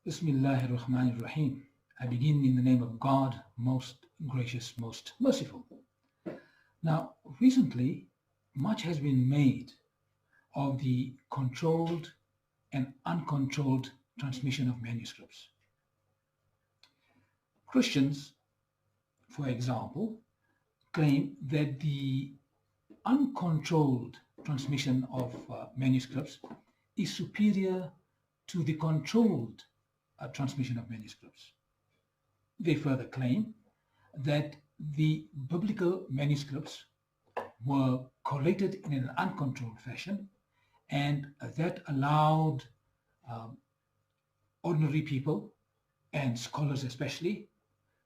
Bismillahir Rahmanir Rahim. I begin in the name of God, most gracious, most merciful. Now, recently, much has been made of the controlled and uncontrolled transmission of manuscripts. Christians, for example, claim that the uncontrolled transmission of manuscripts is superior to the controlled transmission of manuscripts. They further claim that the biblical manuscripts were collated in an uncontrolled fashion, and that allowed um, ordinary people and scholars especially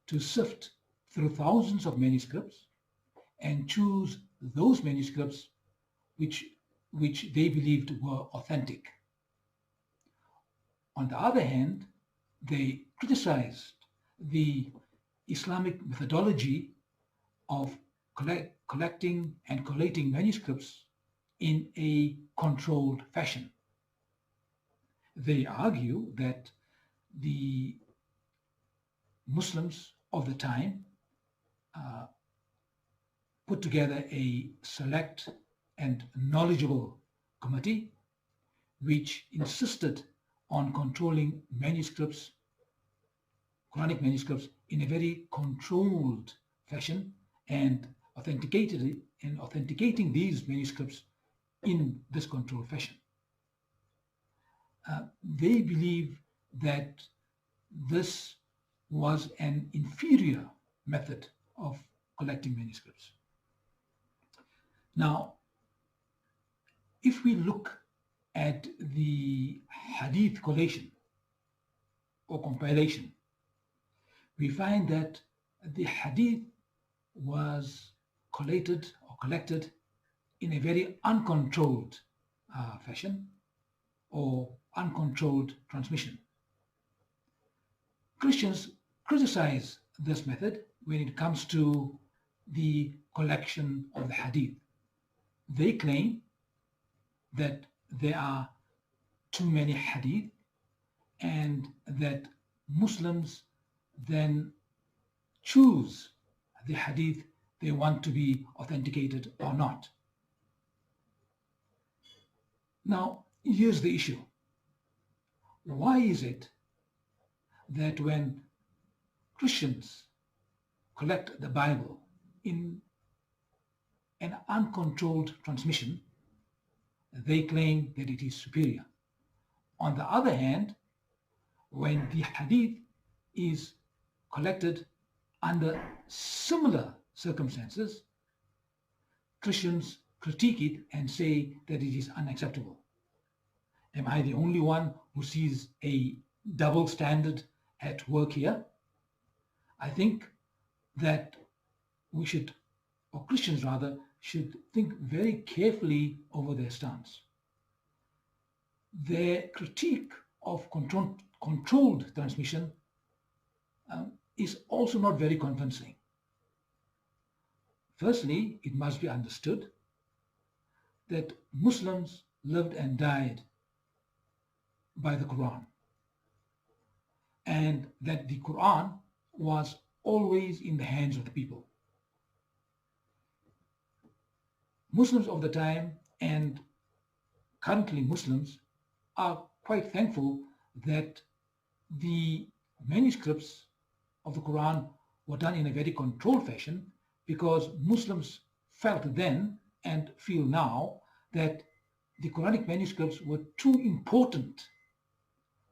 to sift through thousands of manuscripts and choose those manuscripts which they believed were authentic. On the other hand, they criticized the Islamic methodology of collecting and collating manuscripts in a controlled fashion. They argue that the Muslims of the time put together a select and knowledgeable committee which insisted on controlling manuscripts, Quranic manuscripts, in a very controlled fashion and authenticating these manuscripts in this controlled fashion. They believe that this was an inferior method of collecting manuscripts. Now, if we look at the hadith collation or compilation, we find that the hadith was collated or collected in a very uncontrolled fashion or uncontrolled transmission. Christians criticize this method when it comes to the collection of the hadith. They claim that there are too many hadith and that Muslims then choose the hadith they want to be authenticated or not. Now, here's the issue. Why is it that when Christians collect the Bible in an uncontrolled transmission, they claim that it is superior? On the other hand, when the hadith is collected under similar circumstances, Christians critique it and say that it is unacceptable. Am I the only one who sees a double standard at work here? I think that we should, or Christians rather, should think very carefully over their stance. Their critique of controlled transmission is also not very convincing. Firstly, it must be understood that Muslims lived and died by the Quran, and that the Quran was always in the hands of the people. Muslims of the time and currently Muslims are quite thankful that the manuscripts of the Quran were done in a very controlled fashion, because Muslims felt then and feel now that the Quranic manuscripts were too important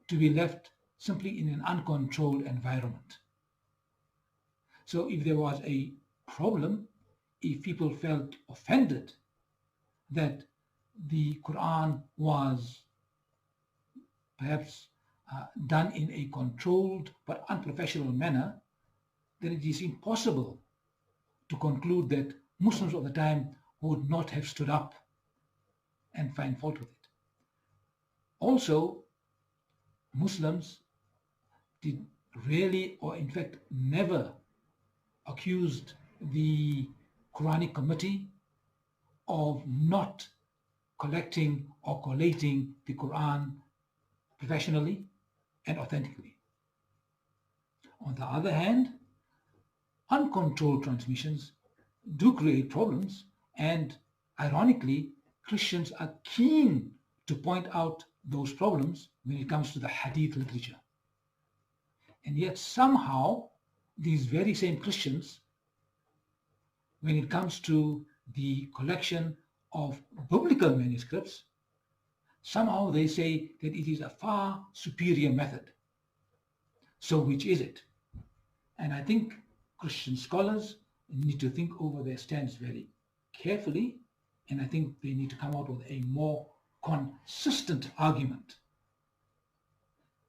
to be left simply in an uncontrolled environment. So if there was a problem, if people felt offended that the Quran was perhaps done in a controlled but unprofessional manner, then it is impossible to conclude that Muslims of the time would not have stood up and find fault with it. Also, Muslims did really, or in fact never, accused the Quranic committee of not collecting or collating the Quran professionally and authentically. On the other hand, uncontrolled transmissions do create problems, and ironically, Christians are keen to point out those problems when it comes to the hadith literature. And yet somehow these very same Christians, when it comes to the collection of biblical manuscripts, somehow they say that it is a far superior method. So which is it? And I think Christian scholars need to think over their stance very carefully, and I think they need to come out with a more consistent argument.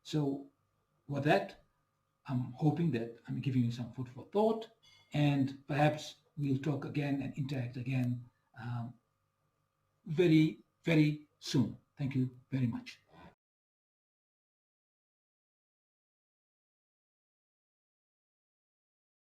So with that, I'm hoping that I'm giving you some food for thought, and perhaps we'll talk again and interact again very, very soon. Thank you very much.